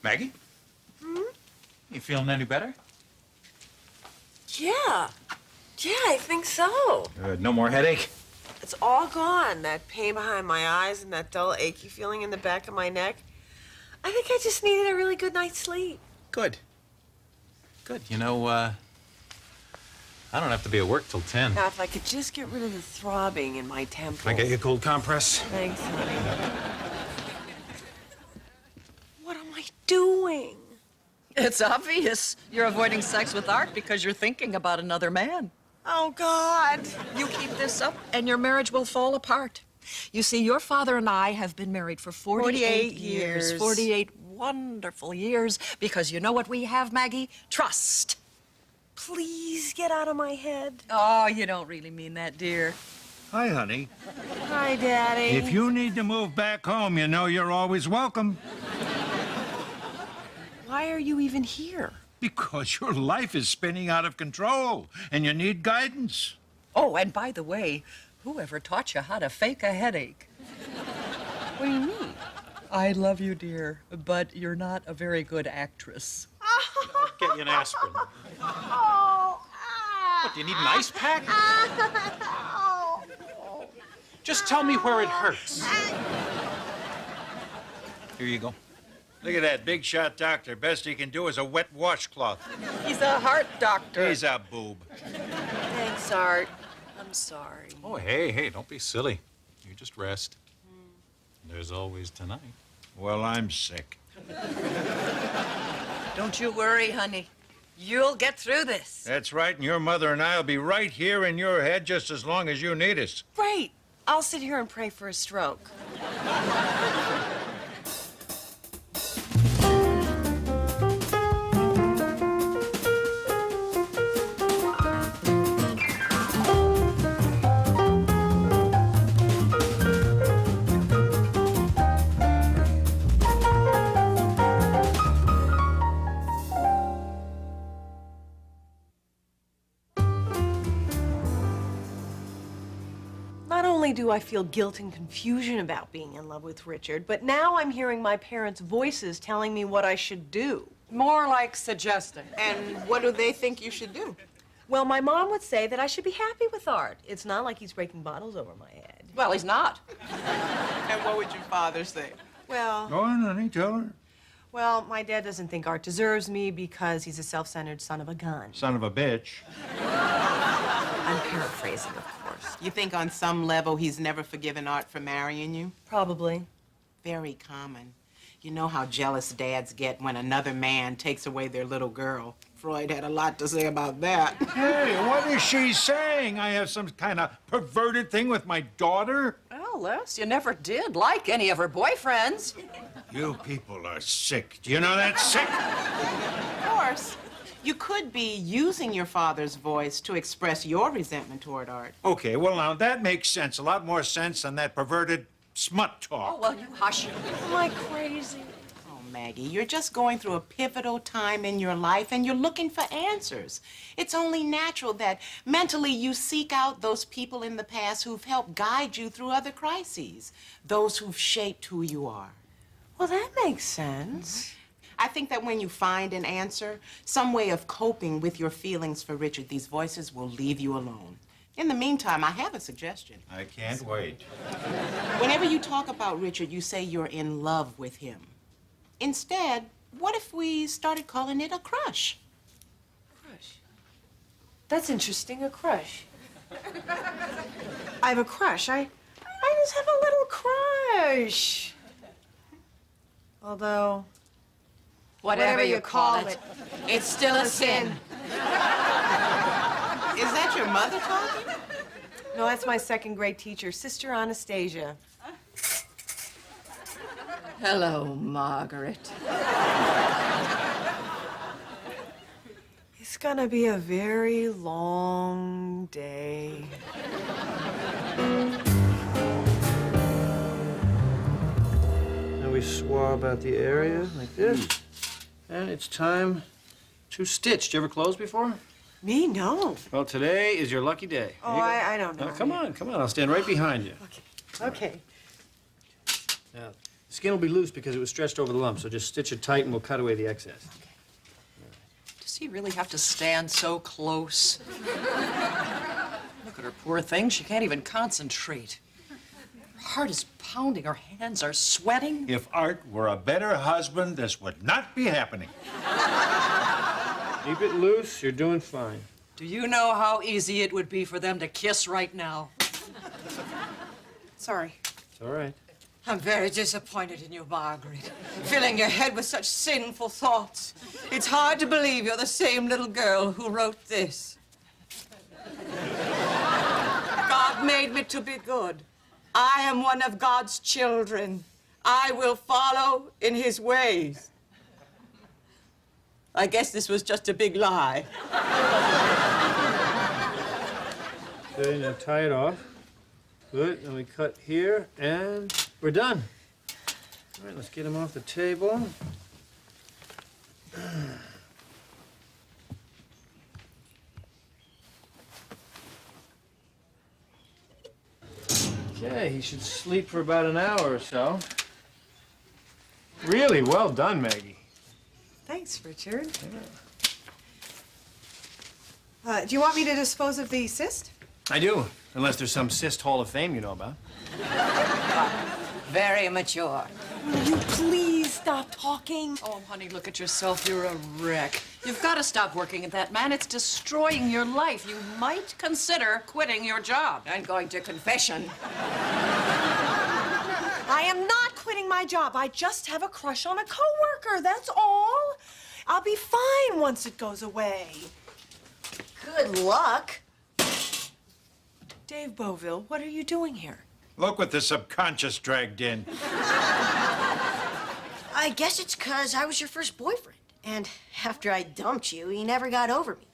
Maggie? You feeling any better? Yeah. Yeah, I think so. Good. No more headache? It's all gone. That pain behind my eyes and that dull, achy feeling in the back of my neck. I think I just needed a really good night's sleep. Good. Good. You know, I don't have to be at work till 10. Now, if I could just get rid of the throbbing in my temples. Can I get you a cold compress? Thanks, honey. What am I doing? It's obvious. You're avoiding sex with Art because you're thinking about another man. Oh, God. You keep this up, and your marriage will fall apart. You see, your father and I have been married for 48 years. 48 wonderful years, because you know what we have, Maggie? Trust. Please get out of my head. Oh, you don't really mean that, dear. Hi, honey. Hi, Daddy. If you need to move back home, you know you're always welcome. Why are you even here? Because your life is spinning out of control, and you need guidance. Oh, and by the way, whoever taught you how to fake a headache? What do you mean? I love you, dear, but you're not a very good actress. I'll get you an aspirin. Oh, What, do you need an ice pack? Just tell me where it hurts. Here you go. Look at that big shot doctor. Best he can do is a wet washcloth. He's a heart doctor. He's a boob. Thanks, Art. I'm sorry. Oh, hey, don't be silly. You just rest. There's always tonight. Well, I'm sick. Don't you worry, honey. You'll get through this. That's right, and your mother and I will be right here in your head just as long as you need us. Great. I'll sit here and pray for a stroke. Not only do I feel guilt and confusion about being in love with Richard, but now I'm hearing my parents' voices telling me what I should do. More like suggesting. And what do they think you should do? Well, my mom would say that I should be happy with Art. It's not like he's breaking bottles over my head. Well, he's not. And what would your father say? Well, Go on, honey, tell her. well, my dad doesn't think Art deserves me because he's a self-centered son of a gun. Son of a bitch. I'm paraphrasing, of course. You think on some level he's never forgiven Art for marrying you? Probably. Very common. You know how jealous dads get when another man takes away their little girl. Freud had a lot to say about that. Hey, what is she saying? I have some kind of perverted thing with my daughter? Well, Les, you never did like any of her boyfriends. You people are sick. Do you know that? Sick? Of course. You could be using your father's voice to express your resentment toward Art. Okay, well, now, that makes sense. A lot more sense than that perverted smut talk. Oh, well, you hush. Am I crazy? Oh, Maggie, you're just going through a pivotal time in your life and you're looking for answers. It's only natural that mentally you seek out those people in the past who've helped guide you through other crises, those who've shaped who you are. Well, that makes sense. I think that when you find an answer, some way of coping with your feelings for Richard, these voices will leave you alone. In the meantime, I have a suggestion. I can't wait. Whenever you talk about Richard, you say you're in love with him. Instead, what if we started calling it a crush? Crush. That's interesting, a crush. I have a crush. I just have a little crush. Although, Whatever you call it, it's still a sin. Is that your mother talking? No, that's my second grade teacher, Sister Anastasia. Hello, Margaret. It's gonna be a very long day. Now we swab out the area like this. And it's time to stitch. Did you ever close before? Me? No. Well, today is your lucky day. Oh, Here you go. I don't know. Now, come on. I'll stand right behind you. Okay. Now, The skin will be loose because it was stretched over the lump, so just stitch it tight and we'll cut away the excess. Does he really have to stand so close? Look at her poor thing. She can't even concentrate. Her heart is pounding. Her hands are sweating. If Art were a better husband, this would not be happening. Keep it loose, you're doing fine. Do you know how easy it would be for them to kiss right now? Sorry. It's all right. I'm very disappointed in you, Margaret. Filling your head with such sinful thoughts. It's hard to believe you're the same little girl who wrote this. God made me to be good. I am one of God's children. I will follow in his ways. I guess this was just a big lie. Okay, now tie it off. Good, then we cut here, and we're done. All right, let's get him off the table. Okay, he should sleep for about an hour or so. Really well done, Maggie. Thanks, Richard. Do you want me to dispose of the cyst? I do, unless there's some cyst hall of fame you know about. Very mature. Will you please stop talking? Oh, honey, look at yourself. You're a wreck. You've got to stop working at that, man. It's destroying your life. You might consider quitting your job. And going to confession. I am not quitting my job. I just have a crush on a coworker, that's all. I'll be fine once it goes away. Good luck. Dave Beauville, what are you doing here? Look what the subconscious dragged in. I guess it's 'cause I was your first boyfriend. And after I dumped you, you never got over me.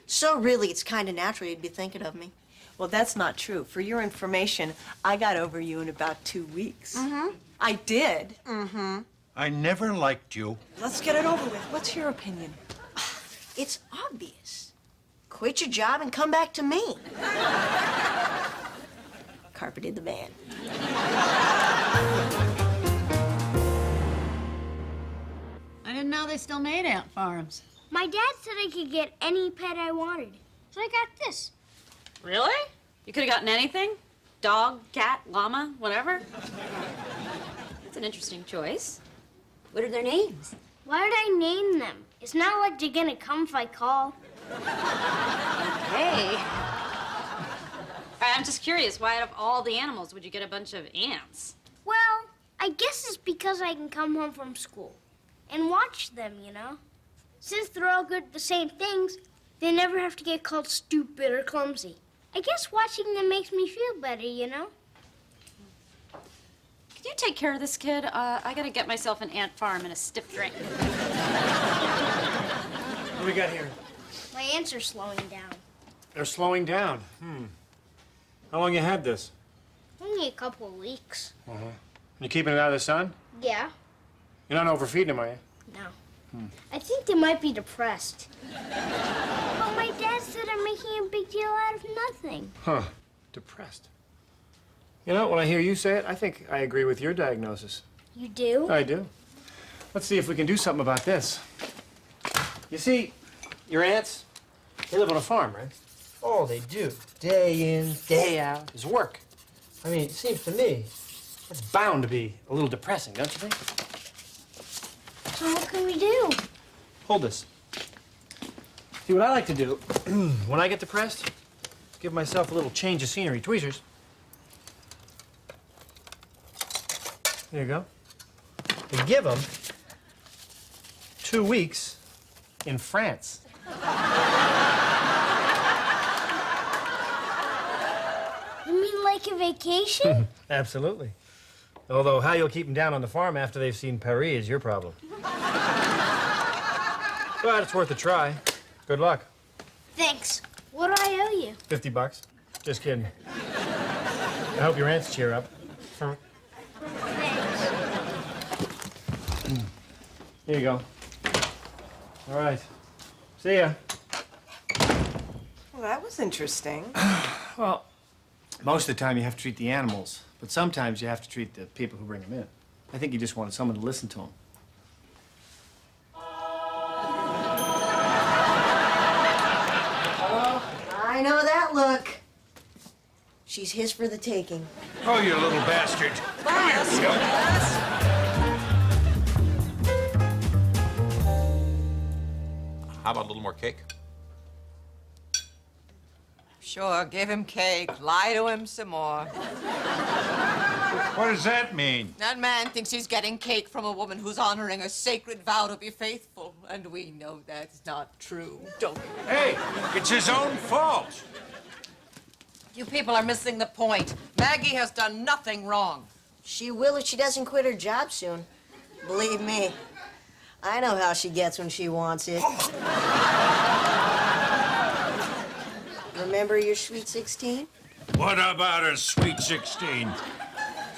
So really, it's kind of natural you'd be thinking of me. Well, that's not true. For your information, I got over you in about 2 weeks. Mm-hmm. I did. Mm-hmm. I never liked you. Let's get it over with. What's your opinion? It's obvious. Quit your job and come back to me. Carpeted the man. I didn't know they still made ant farms. My dad said I could get any pet I wanted, so I got this. Really? You could have gotten anything? Dog, cat, llama, whatever? That's an interesting choice. What are their names? Why would I name them? It's not like they're gonna come if I call. Hey. I'm just curious, why out of all the animals would you get a bunch of ants? Well, I guess it's because I can come home from school and watch them, you know? Since they're all good at the same things, they never have to get called stupid or clumsy. I guess watching them makes me feel better, you know? Can you take care of this kid? I gotta get myself an ant farm and a stiff drink. What do we got here? My ants are slowing down. They're slowing down. How long you had this? Only a couple of weeks. You keeping it out of the sun? Yeah? You're not overfeeding them, are you? No. I think they might be depressed. But my dad said I'm making a big deal out of nothing. Huh. Depressed. You know, when I hear you say it, I think I agree with your diagnosis. You do? I do. Let's see if we can do something about this. You see, your ants, they live on a farm, right? All they do, day in, day out, is work. I mean, it seems to me, it's bound to be a little depressing, don't you think? So what can we do? Hold this. See, what I like to do, when I get depressed, give myself a little change of scenery. Tweezers. There you go. And give them 2 weeks in France. You mean like a vacation? Absolutely. Although how you'll keep them down on the farm after they've seen Paris is your problem. But it's worth a try. Good luck. Thanks. What do I owe you? $50. Just kidding. I hope your ants cheer up. Thanks. Here you go. All right. See ya. Well, that was interesting. Well, most of the time you have to treat the animals, but sometimes you have to treat the people who bring them in. I think he just wanted someone to listen to him. I know that look. She's his for the taking. Oh, you little bastard. How about a little more cake? Sure, give him cake. Lie to him some more. What does that mean? That man thinks he's getting cake from a woman who's honoring a sacred vow to be faithful. And we know that's not true, don't we? Hey, it's his own fault. You people are missing the point. Maggie has done nothing wrong. She will if she doesn't quit her job soon. Believe me, I know how she gets when she wants it. Remember your Sweet 16? What about a Sweet 16?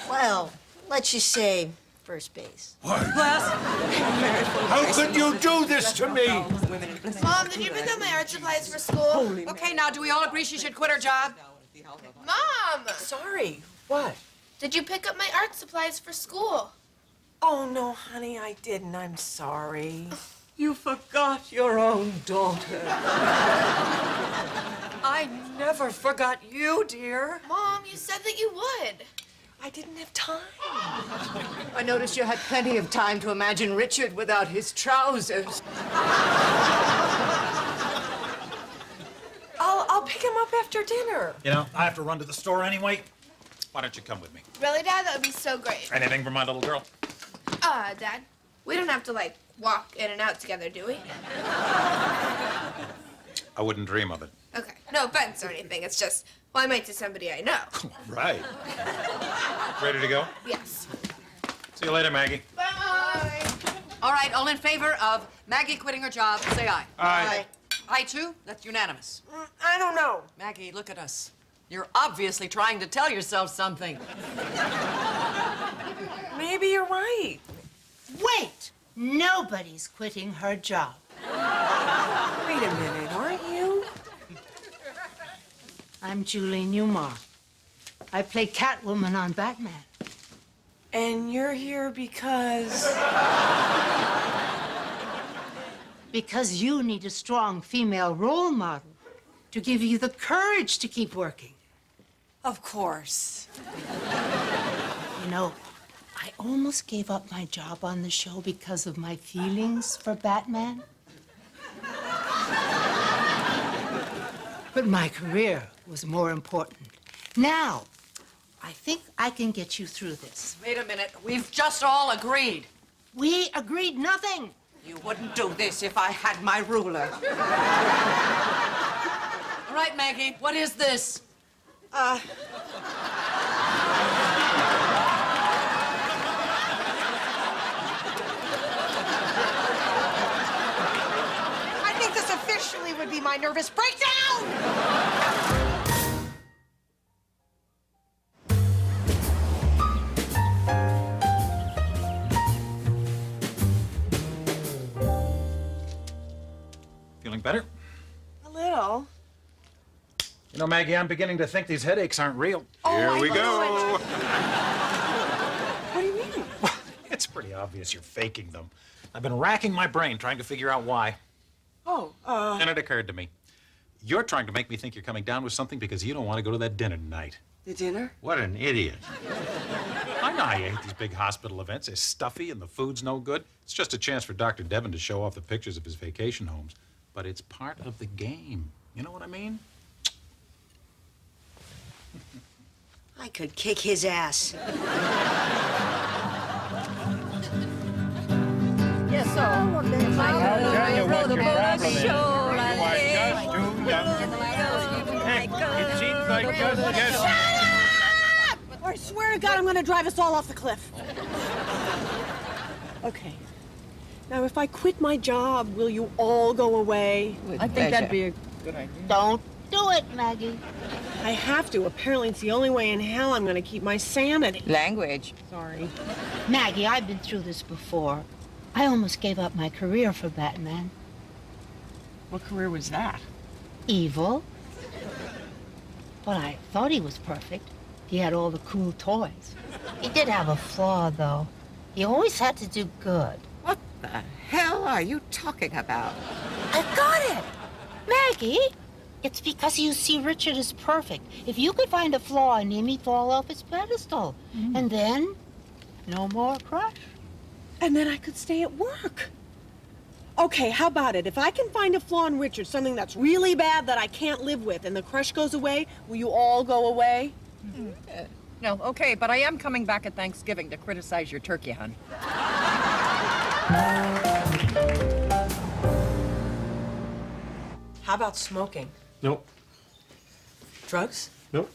Well, let's just say first base. What? How could you do this to me? Mom, did you pick up my art supplies for school? Okay, now, do we all agree she should quit her job? Mom! Sorry. What? Did you pick up my art supplies for school? Oh, no, honey, I didn't. I'm sorry. You forgot your own daughter. I never forgot you, dear. Mom, you said that you would. I didn't have time. I noticed you had plenty of time to imagine Richard without his trousers. I'll pick him up after dinner. You know, I have to run to the store anyway. Why don't you come with me? Really, Dad? That would be so great. Anything for my little girl? Dad, we don't have to, like, walk in and out together, do we? I wouldn't dream of it. Okay. No offense or anything. It's just, well, I might to somebody I know. Right. Ready to go? Yes. See you later, Maggie. Bye. All right, all in favor of Maggie quitting her job, say aye. Aye. Aye, too? That's unanimous. I don't know. Maggie, look at us. You're obviously trying to tell yourself something. Maybe you're right. Wait! Nobody's quitting her job. Wait a minute, aren't you? I'm Julie Newmar. I play Catwoman on Batman. And you're here because... Because you need a strong female role model to give you the courage to keep working. Of course. You know, I almost gave up my job on the show because of my feelings for Batman. But my career was more important. Now, I think I can get you through this. Wait a minute. We've just all agreed. We agreed nothing. You wouldn't do this if I had my ruler. All right, Maggie, what is this? I think this officially would be my nervous breakdown! Feeling better? A little. You know, Maggie, I'm beginning to think these headaches aren't real. Here we go. What do you mean? It's pretty obvious you're faking them. I've been racking my brain trying to figure out why. And it occurred to me. You're trying to make me think you're coming down with something because you don't want to go to that dinner tonight. The dinner? What an idiot. I know you hate these big hospital events. They're stuffy and the food's no good. It's just a chance for Dr. Devon to show off the pictures of his vacation homes. But it's part of the game. You know what I mean? I could kick his ass. Yes, sir. Tell you what your problem is. You are just too young. Heck, it seems like just I swear to God, I'm gonna drive us all off the cliff. Okay. Now, if I quit my job, will you all go away? I think that'd be a good idea. Don't do it, Maggie. I have to. Apparently, it's the only way in hell I'm gonna keep my sanity. Language. Sorry. Maggie, I've been through this before. I almost gave up my career for Batman. What career was that? Evil. But I thought he was perfect. He had all the cool toys. He did have a flaw, though. He always had to do good. What the hell are you talking about? I've got it! Maggie, it's because you see Richard is perfect. If you could find a flaw in him, he'd fall off his pedestal. And then, no more crush. And then I could stay at work. Okay, how about it? If I can find a flaw in Richard, something that's really bad that I can't live with, and the crush goes away, will you all go away? No, okay, but I am coming back at Thanksgiving to criticize your turkey hunt. How about smoking? Nope. Drugs? Nope.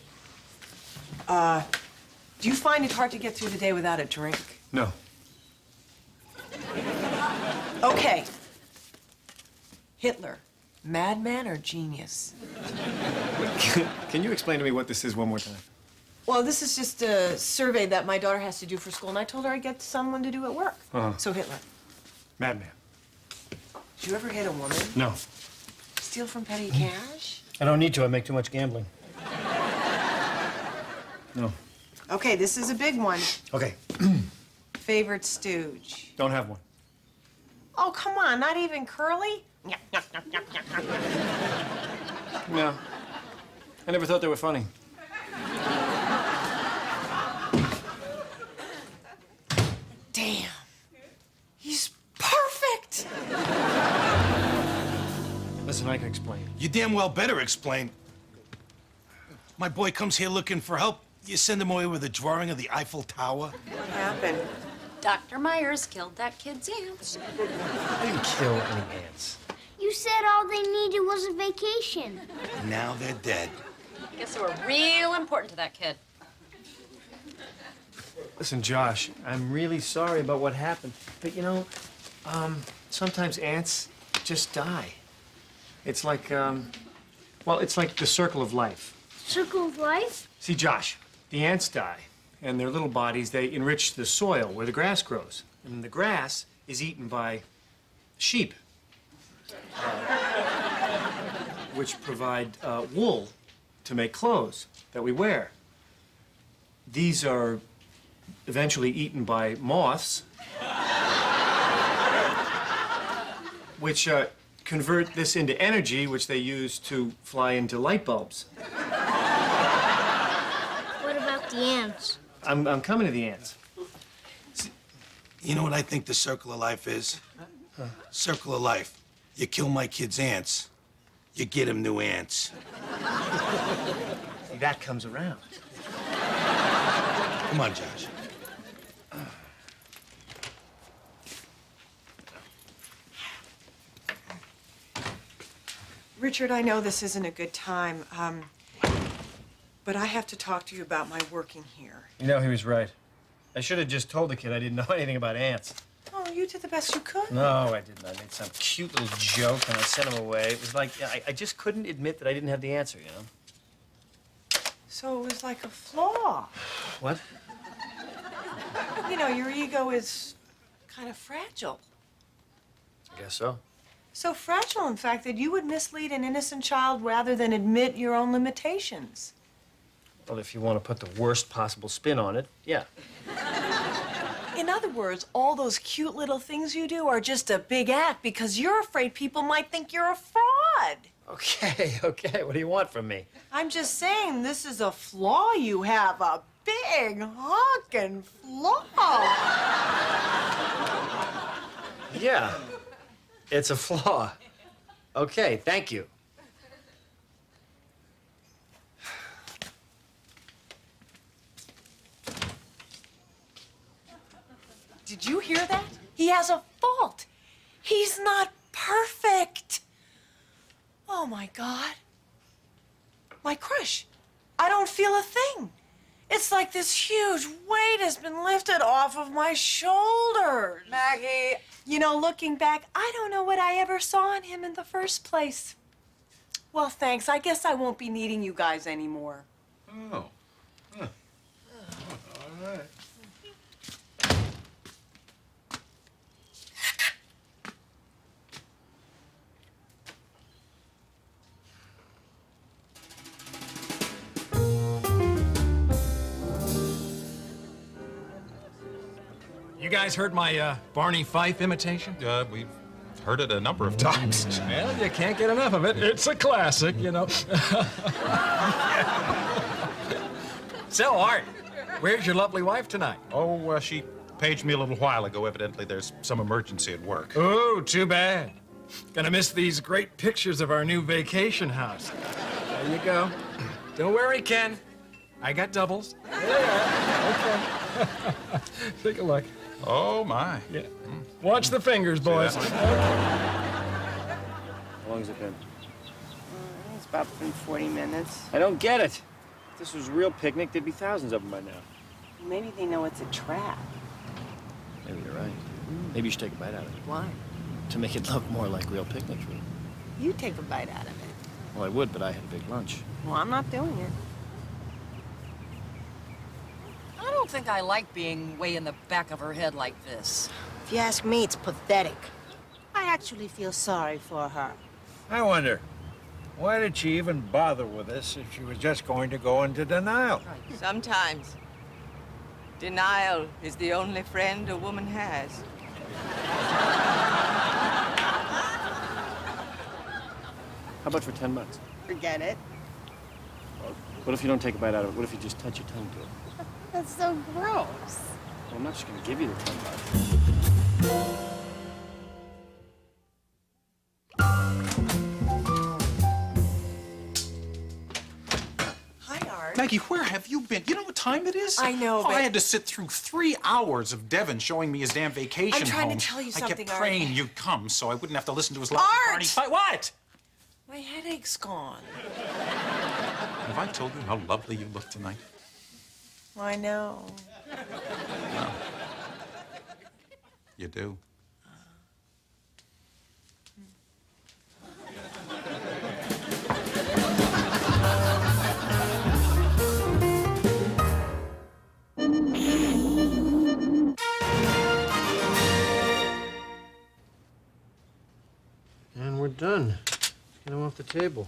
Do you find it hard to get through the day without a drink? No. Okay. Hitler, madman or genius? Can you explain to me what this is one more time? Well, this is just a survey that my daughter has to do for school, and I told her I'd get someone to do at work. So Hitler. Madman. Did you ever hit a woman? No. Steal from petty cash? I don't need to. I make too much gambling. No. Okay, this is a big one. Okay. Favorite stooge? Don't have one. Oh, come on, not even Curly? No. I never thought they were funny. Damn. He's perfect. Listen, I can explain. You damn well better explain. My boy comes here looking for help. You send him away with a drawing of the Eiffel Tower. What happened? Dr. Myers killed that kid's ants. I didn't kill any ants. You said all they needed was a vacation. Now they're dead. I guess they were real important to that kid. Listen, Josh, I'm really sorry about what happened. But, you know, sometimes ants just die. It's like, well, it's like the circle of life. Circle of life? See, Josh, the ants die, and their little bodies, they enrich the soil where the grass grows. And the grass is eaten by sheep, which provide wool to make clothes that we wear. These are eventually eaten by moths, which convert this into energy, which they use to fly into light bulbs. What about the ants? I'm coming to the ants. You know what I think the circle of life is? Circle of life. You kill my kid's ants, you get him new ants. See, that comes around. Come on, Josh. Richard, I know this isn't a good time, but I have to talk to you about my working here. You know, he was right. I should have just told the kid I didn't know anything about ants. Oh, you did the best you could. No, I didn't. I made some cute little joke and I sent him away. It was like, I just couldn't admit that I didn't have the answer, you know? So it was like a flaw. What? You know, your ego is kind of fragile. I guess so. So fragile, in fact, that you would mislead an innocent child rather than admit your own limitations. Well, if you want to put the worst possible spin on it, yeah. In other words, all those cute little things you do are just a big act because you're afraid people might think you're a fraud. Okay, okay. What do you want from me? I'm just saying, this is a flaw you have, a big honkin' flaw. Yeah, it's a flaw. Okay, thank you. Did you hear that? He has a fault. He's not perfect. Oh, my God. My crush. I don't feel a thing. It's like this huge weight has been lifted off of my shoulders. Maggie. You know, looking back, I don't know what I ever saw in him in the first place. Well, thanks. I guess I won't be needing you guys anymore. Oh. Huh. All right. You guys heard my Barney Fife imitation? We've heard it a number of times. Well, you can't get enough of it. It's a classic, you know. So, Art, where's your lovely wife tonight? Oh, she paged me a little while ago. Evidently, there's some emergency at work. Oh, too bad. Gonna miss these great pictures of our new vacation house. There you go. Don't worry, Ken. I got doubles. Okay. Take a look. Oh, my. Yeah. Watch the fingers, boys. How long has it been? It's about been 40 minutes. I don't get it. If this was a real picnic, there'd be thousands of them by now. Maybe they know it's a trap. Maybe you're right. Maybe you should take a bite out of it. Why? To make it look more like real picnics would. You take a bite out of it. Well, I would, but I had a big lunch. Well, I'm not doing it. I don't think I like being way in the back of her head like this. If you ask me, it's pathetic. I actually feel sorry for her. I wonder, why did she even bother with us if she was just going to go into denial? Sometimes, denial is the only friend a woman has. How about for 10 bucks? Forget it. What if you don't take a bite out of it? What if you just touch your tongue to it? That's so gross. Well, I'm not just gonna give you the 10 bucks. Hi, Art. Maggie, where have you been? You know what time it is? I know, but I had to sit through 3 hours of Devin showing me his damn vacation I'm trying home. to tell you I something, kept praying Art. you'd come so I wouldn't have to listen to his loud Art! Barney fight. What? My headache's gone. Have I told you how lovely you look tonight? I know. No. You do. And we're done. Let's get them off the table.